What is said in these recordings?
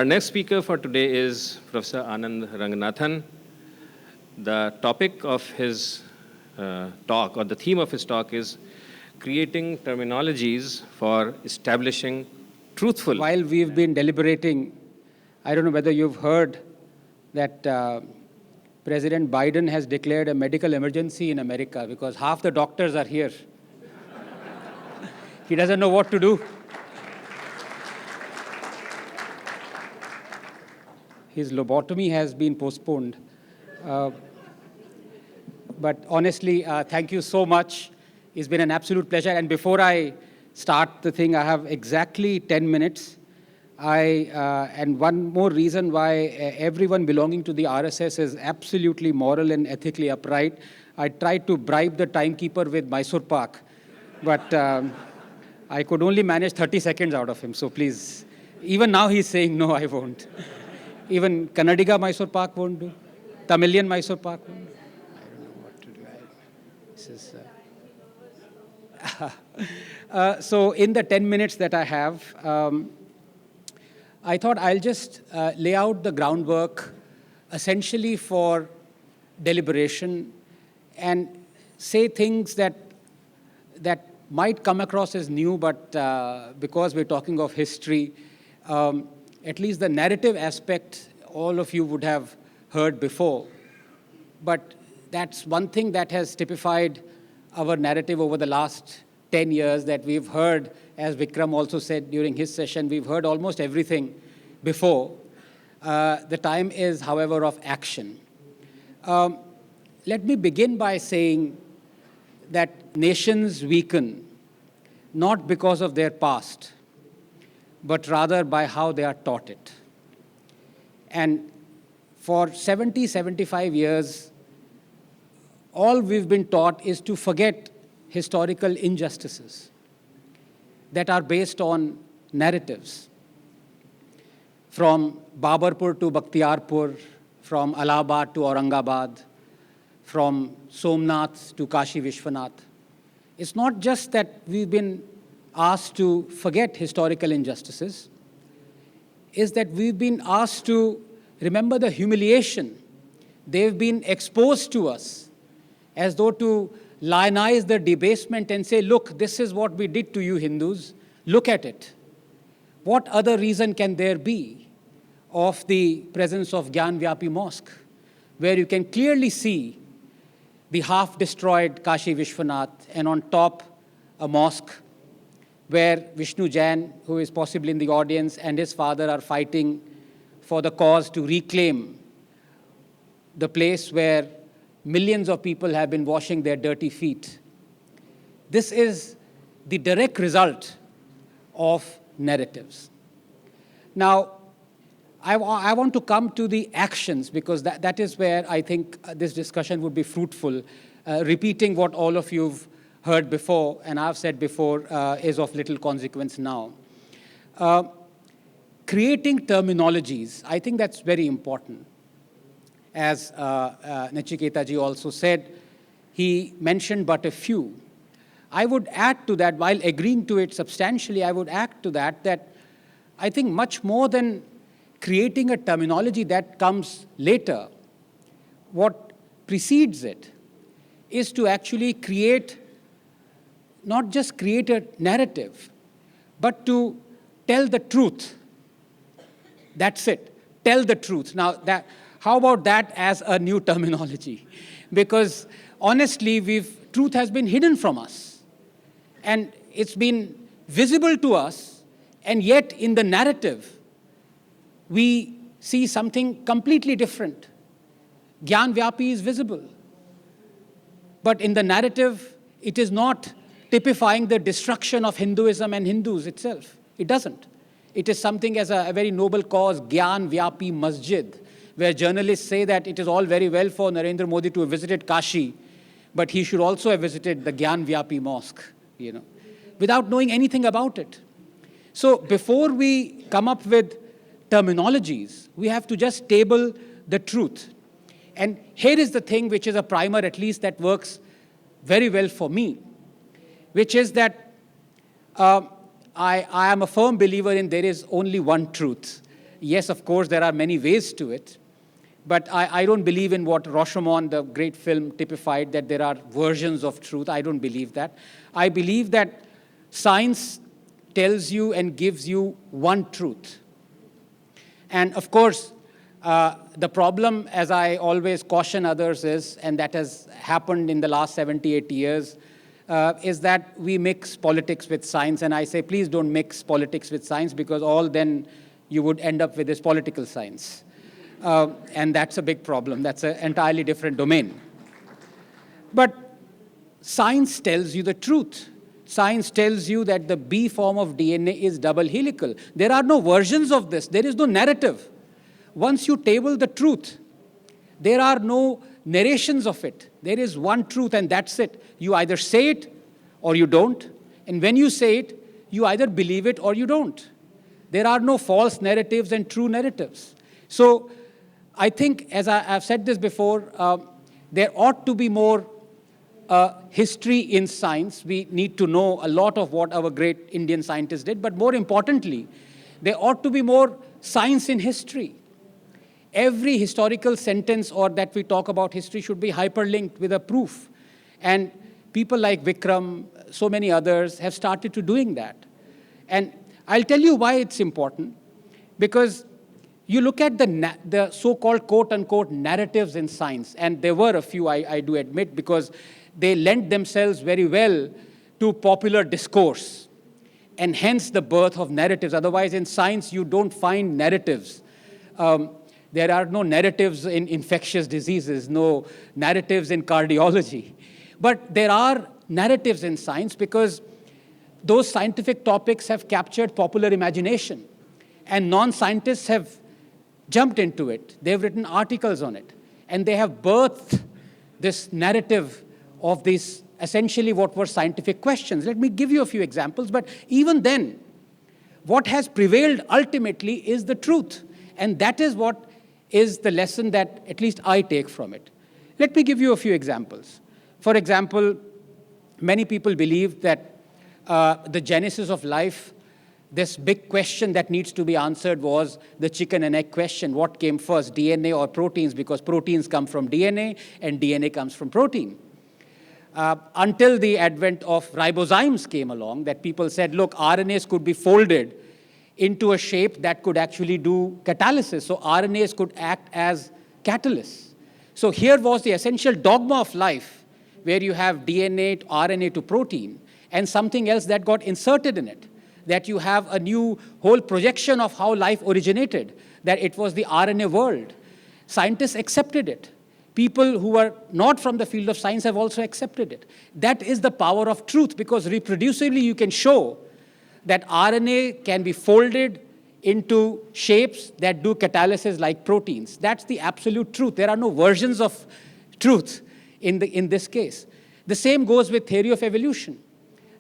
Our next speaker for today is Professor Anand Ranganathan. The topic of his talk, or the theme of his talk, is creating terminologies for establishing truthful. While we've been deliberating, I don't know whether you've heard that President Biden has declared a medical emergency in America because half the doctors are here. He doesn't know what to do. His lobotomy has been postponed. But honestly, thank you so much. It's been an absolute pleasure. And before I start the thing, I have exactly 10 minutes. And one more reason why everyone belonging to the RSS is absolutely moral and ethically upright. I tried to bribe the timekeeper with Mysore Pak, but I could only manage 30 seconds out of him. So please, even now he's saying, no, I won't. Even Kannadiga Mysore Pak won't do. Tamilian Mysore Pak won't do. I don't know what to do. This is, so in the 10 minutes that I have, I thought I'll just lay out the groundwork essentially for deliberation and say things that might come across as new, but because we're talking of history, at least the narrative aspect, all of you would have heard before. But that's one thing that has typified our narrative over the last 10 years that we've heard, as Vikram also said during his session, we've heard almost everything before. The time is, however, of action. Let me begin by saying that nations weaken not because of their past, but rather by how they are taught it. And for 70, 75 years, all we've been taught is to forget historical injustices that are based on narratives. From Babarpur to Bakhtiarpur, from Allahabad to Aurangabad, from Somnath to Kashi Vishwanath. It's not just that we've been asked to forget historical injustices, is that we've been asked to remember the humiliation they've been exposed to us, as though to lionize the debasement and say, look, this is what we did to you Hindus, look at it. What other reason can there be of the presence of Gyan Vyapi Mosque, where you can clearly see the half-destroyed Kashi Vishwanath, and on top a mosque where Vishnu Jain, who is possibly in the audience, and his father are fighting for the cause to reclaim the place where millions of people have been washing their dirty feet. This is the direct result of narratives. Now, I want to come to the actions, because that is where I think this discussion would be fruitful. Repeating what all of you've heard before, and I've said before, is of little consequence now. Creating terminologies, I think that's very important. As Nachiketa ji also said, he mentioned but a few. I would add to that, while agreeing to it substantially, I would add to that I think much more than creating a terminology that comes later, what precedes it is to actually create, not just create a narrative, but to tell the truth. That's it. Tell the truth. Now, how about that as a new terminology? Because honestly, truth has been hidden from us. And it's been visible to us, and yet in the narrative, we see something completely different. Gyan Vyapi is visible. But in the narrative, it is not typifying the destruction of Hinduism and Hindus itself. It doesn't. It is something as a very noble cause, Gyan Vyapi Masjid, where journalists say that it is all very well for Narendra Modi to have visited Kashi, but he should also have visited the Gyan Vyapi Mosque, without knowing anything about it. So before we come up with terminologies, we have to just table the truth. And here is the thing which is a primer, at least, that works very well for me, which is that I am a firm believer in there is only one truth. yes, of course, there are many ways to it. But I don't believe in what Rashomon, the great film, typified, that there are versions of truth. I don't believe that. I believe that science tells you and gives you one truth. And of course, the problem, as I always caution others, is, and that has happened in the last 70, 80 years, is that we mix politics with science. And I say, please don't mix politics with science, because all then you would end up with this political science. And that's a big problem. That's an entirely different domain. But science tells you the truth. Science tells you that the B form of DNA is double helical. There are no versions of this. There is no narrative. Once you table the truth, there are no narrations of it. There is one truth, and that's it. You either say it or you don't. And when you say it, you either believe it or you don't. There are no false narratives and true narratives. So I think, as I've said this before, there ought to be more history in science. We need to know a lot of what our great Indian scientists did, but more importantly, there ought to be more science in history. Every historical sentence or that we talk about history should be hyperlinked with a proof. And people like Vikram, so many others, have started to doing that. And I'll tell you why it's important, because you look at the so-called quote-unquote narratives in science, and there were a few, I do admit, because they lent themselves very well to popular discourse, and hence the birth of narratives. Otherwise, in science, you don't find narratives. There are no narratives in infectious diseases, no narratives in cardiology. But there are narratives in science because those scientific topics have captured popular imagination, and non-scientists have jumped into it. They've written articles on it, and they have birthed this narrative of these, essentially what were scientific questions. Let me give you a few examples, but even then, what has prevailed ultimately is the truth, and that is what is the lesson that at least I take from it. Let me give you a few examples. For example, many people believe that the genesis of life, this big question that needs to be answered, was the chicken and egg question. What came first, DNA or proteins? Because proteins come from DNA and DNA comes from protein. Until the advent of ribozymes came along, that people said, look, RNAs could be folded into a shape that could actually do catalysis. So RNAs could act as catalysts. So here was the essential dogma of life, where you have DNA to RNA to protein, and something else that got inserted in it, that you have a new whole projection of how life originated, that it was the RNA world. Scientists accepted it. People who are not from the field of science have also accepted it. That is the power of truth, because reproducibly you can show that RNA can be folded into shapes that do catalysis like proteins. That's the absolute truth. There are no versions of truth in this case. The same goes with theory of evolution.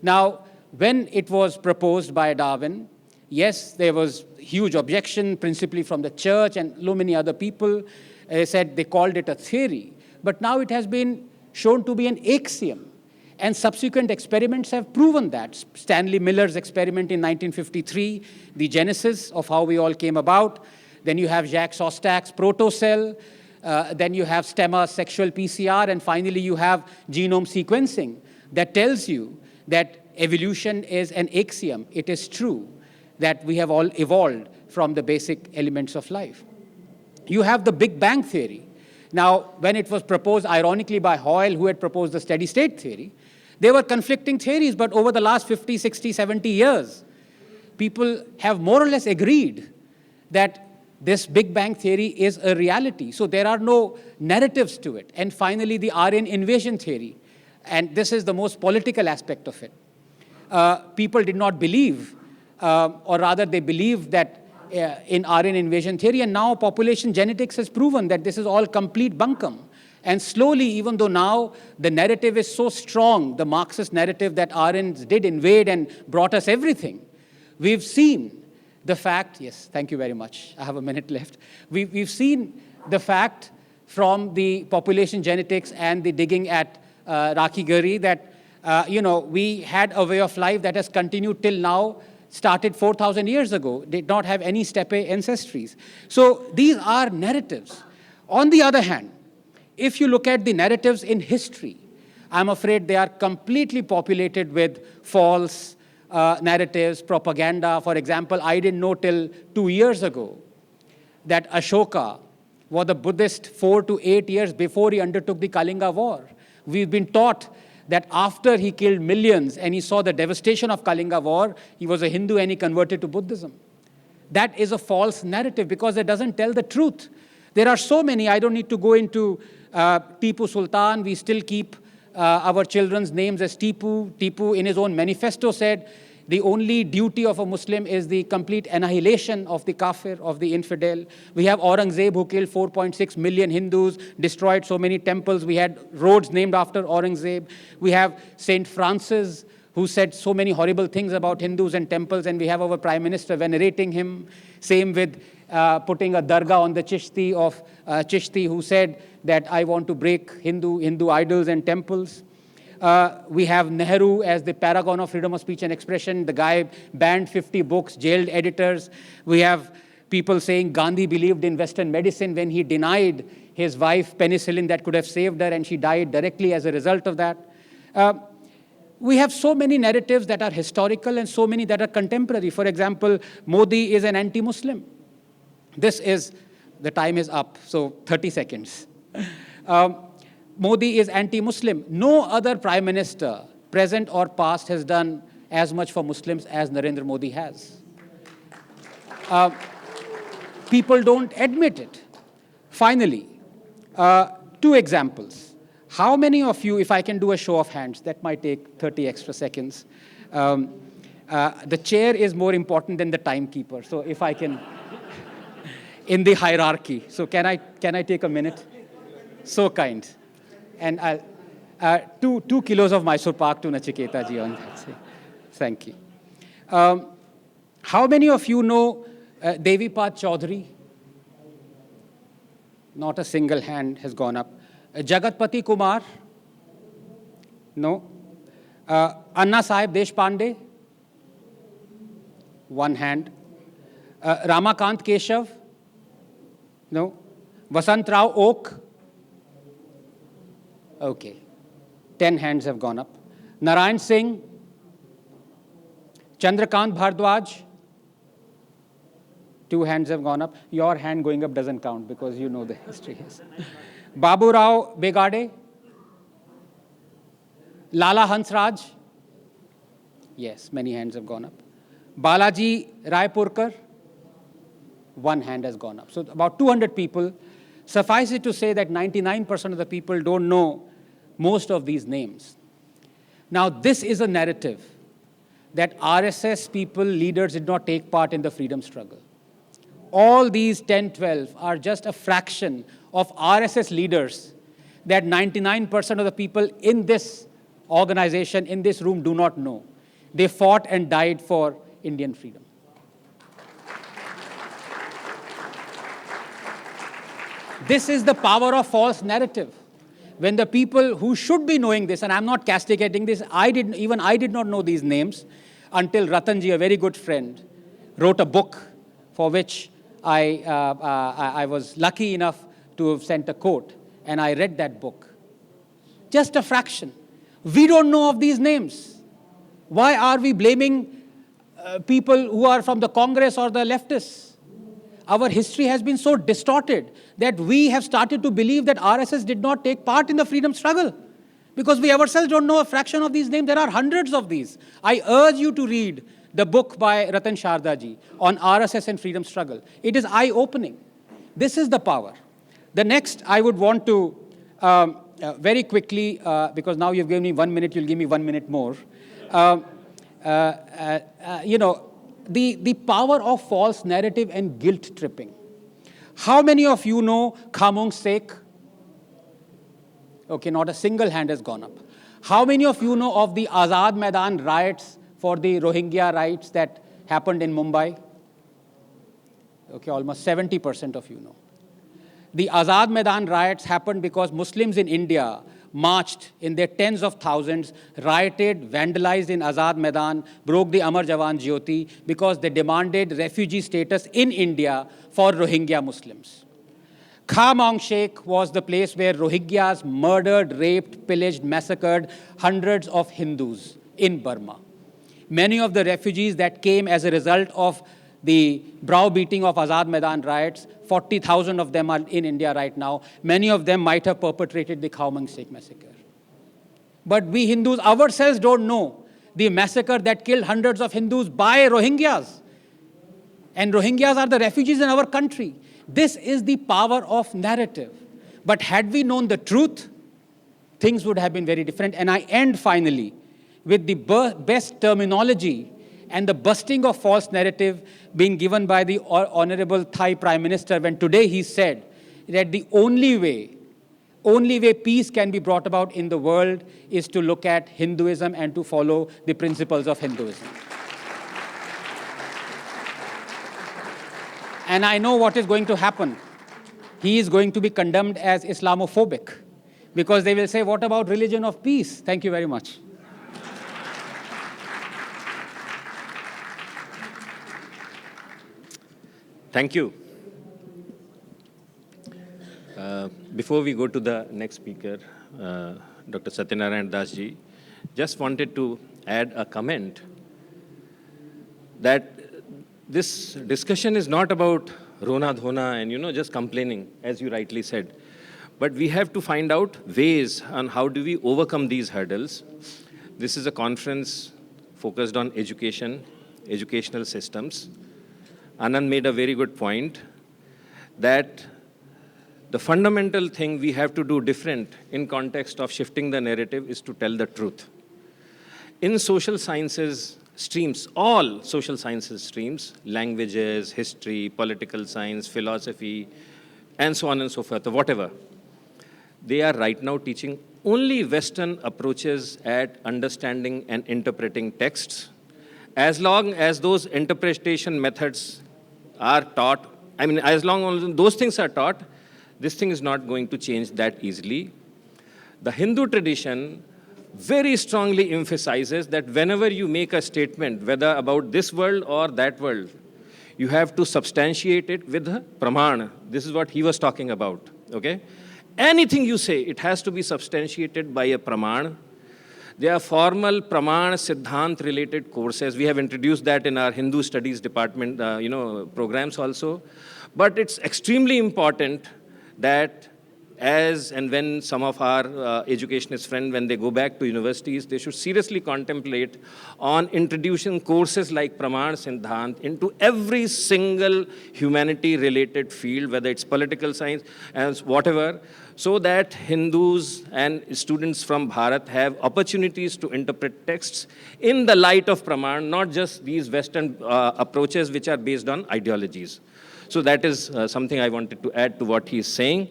Now, when it was proposed by Darwin, yes, there was huge objection, principally from the church and so many other people. They called it a theory. But now it has been shown to be an axiom. And subsequent experiments have proven that. Stanley Miller's experiment in 1953, the genesis of how we all came about. Then you have Jacques Shostak's protocell. Then you have stemma sexual PCR. And finally, you have genome sequencing that tells you that evolution is an axiom. It is true that we have all evolved from the basic elements of life. You have the Big Bang theory. Now, when it was proposed, ironically, by Hoyle, who had proposed the steady-state theory, there were conflicting theories, but over the last 50, 60, 70 years, people have more or less agreed that this Big Bang theory is a reality. So there are no narratives to it. And finally, the Aryan invasion theory. And this is the most political aspect of it. People did not believe, or rather they believed that in Aryan invasion theory, and now population genetics has proven that this is all complete bunkum. And slowly, even though now the narrative is so strong, the Marxist narrative that Aryans did invade and brought us everything, we've seen the fact, yes, thank you very much, I have a minute left. We've seen the fact from the population genetics and the digging at Rakhi Gari that, we had a way of life that has continued till now started 4,000 years ago, did not have any steppe ancestries. So these are narratives. On the other hand, if you look at the narratives in history, I'm afraid they are completely populated with false narratives, propaganda. For example, I didn't know till 2 years ago that Ashoka was a Buddhist 4 to 8 years before he undertook the Kalinga War. We've been taught that after he killed millions and he saw the devastation of Kalinga War, he was a Hindu and he converted to Buddhism. That is a false narrative because it doesn't tell the truth. There are so many. I don't need to go into Tipu Sultan. We still keep our children's names as Tipu. Tipu, in his own manifesto, said the only duty of a Muslim is the complete annihilation of the kafir, of the infidel. We have Aurangzeb, who killed 4.6 million Hindus, destroyed so many temples. We had roads named after Aurangzeb. We have Saint Francis, who said so many horrible things about Hindus and temples, and we have our Prime Minister venerating him. Same with putting a dargah on the Chishti of Chishti, who said that I want to break Hindu idols and temples. We have Nehru as the paragon of freedom of speech and expression. The guy banned 50 books, jailed editors. We have people saying Gandhi believed in Western medicine when he denied his wife penicillin that could have saved her, and she died directly as a result of that. We have so many narratives that are historical and so many that are contemporary. For example, Modi is an anti-Muslim. The time is up, so 30 seconds. Modi is anti-Muslim. No other prime minister, present or past, has done as much for Muslims as Narendra Modi has. People don't admit it. Finally, 2 examples. How many of you, if I can do a show of hands, that might take 30 extra seconds. The chair is more important than the timekeeper, so if I can, in the hierarchy. So can I take a minute? So kind. And I'll, 2 kilos of Mysore Pak to Nachiketa ji on that. Thank you. How many of you know Devipad Chaudhary? Not a single hand has gone up. Jagatpati Kumar? No. Anna Sahib Deshpande? 1 hand. Ramakant Keshav? No. Vasant Rao Oak? Okay. 10 hands have gone up. Narayan Singh? Chandrakant Bhardwaj? 2 hands have gone up. Your hand going up doesn't count because you know the history. Babu Rao Begade? Lala Hansraj? Yes, many hands have gone up. Balaji Raipurkar? 1 hand has gone up. So about 200 people. Suffice it to say that 99% of the people don't know most of these names. Now, this is a narrative that RSS people, leaders, did not take part in the freedom struggle. All these 10, 12 are just a fraction of RSS leaders that 99% of the people in this organization, in this room, do not know. They fought and died for Indian freedom. This is the power of false narrative. When the people who should be knowing this, and I'm not castigating this, I did not know these names until Ratanji, a very good friend, wrote a book for which I was lucky enough to have sent a quote, and I read that book. Just a fraction. We don't know of these names. Why are we blaming people who are from the Congress or the leftists? Our history has been so distorted that we have started to believe that RSS did not take part in the freedom struggle because we ourselves don't know a fraction of these names. There are hundreds of these. I urge you to read the book by Ratan Shardaji on RSS and freedom struggle. It is eye-opening. This is the power. The next, I would want to very quickly, because now you've given me 1 minute, you'll give me 1 minute more. The power of false narrative and guilt tripping. How many of you know Khamung Sek? Okay, not a single hand has gone up. How many of you know of the Azad Maidan riots for the Rohingya rights that happened in Mumbai? Okay, almost 70% of you know. The Azad Maidan riots happened because Muslims in India marched in their tens of thousands, rioted, vandalized in Azad Maidan, broke the Amar Jawan Jyoti because they demanded refugee status in India for Rohingya Muslims. Khamong Sheikh was the place where Rohingyas murdered, raped, pillaged, massacred hundreds of Hindus in Burma. Many of the refugees that came as a result of the browbeating of Azad Maidan riots, 40,000 of them are in India right now. Many of them might have perpetrated the Khamong Sheikh massacre. But we Hindus ourselves don't know the massacre that killed hundreds of Hindus by Rohingyas. And Rohingyas are the refugees in our country. This is the power of narrative. But had we known the truth, things would have been very different. And I end finally with the best terminology and the busting of false narrative being given by the Honorable Thai Prime Minister when today he said that the only way peace can be brought about in the world is to look at Hinduism and to follow the principles of Hinduism. And I know what is going to happen. He is going to be condemned as Islamophobic because they will say, what about religion of peace? Thank you very much. Thank you. Before we go to the next speaker, Dr. Satyanarayan Das ji, just wanted to add a comment that this discussion is not about Rona Dhona and, just complaining, as you rightly said. But we have to find out ways on how do we overcome these hurdles. This is a conference focused on education, educational systems. Anand made a very good point that the fundamental thing we have to do different in context of shifting the narrative is to tell the truth. In social sciences streams, all social sciences streams, languages, history, political science, philosophy, and so on and so forth, or whatever, they are right now teaching only Western approaches at understanding and interpreting texts. As long as those interpretation methods are taught, as long as those things are taught, this thing is not going to change that easily. The Hindu tradition very strongly emphasizes that whenever you make a statement, whether about this world or that world, you have to substantiate it with a praman. This is what he was talking about, okay? Anything you say, it has to be substantiated by a praman. There are formal praman siddhant related courses. We have introduced that in our Hindu studies department, programs also. But it's extremely important that as and when some of our educationist friends, when they go back to universities, they should seriously contemplate on introducing courses like Praman Siddhant into every single humanity-related field, whether it's political science and whatever, so that Hindus and students from Bharat have opportunities to interpret texts in the light of Praman, not just these Western approaches which are based on ideologies. So that is something I wanted to add to what he's saying.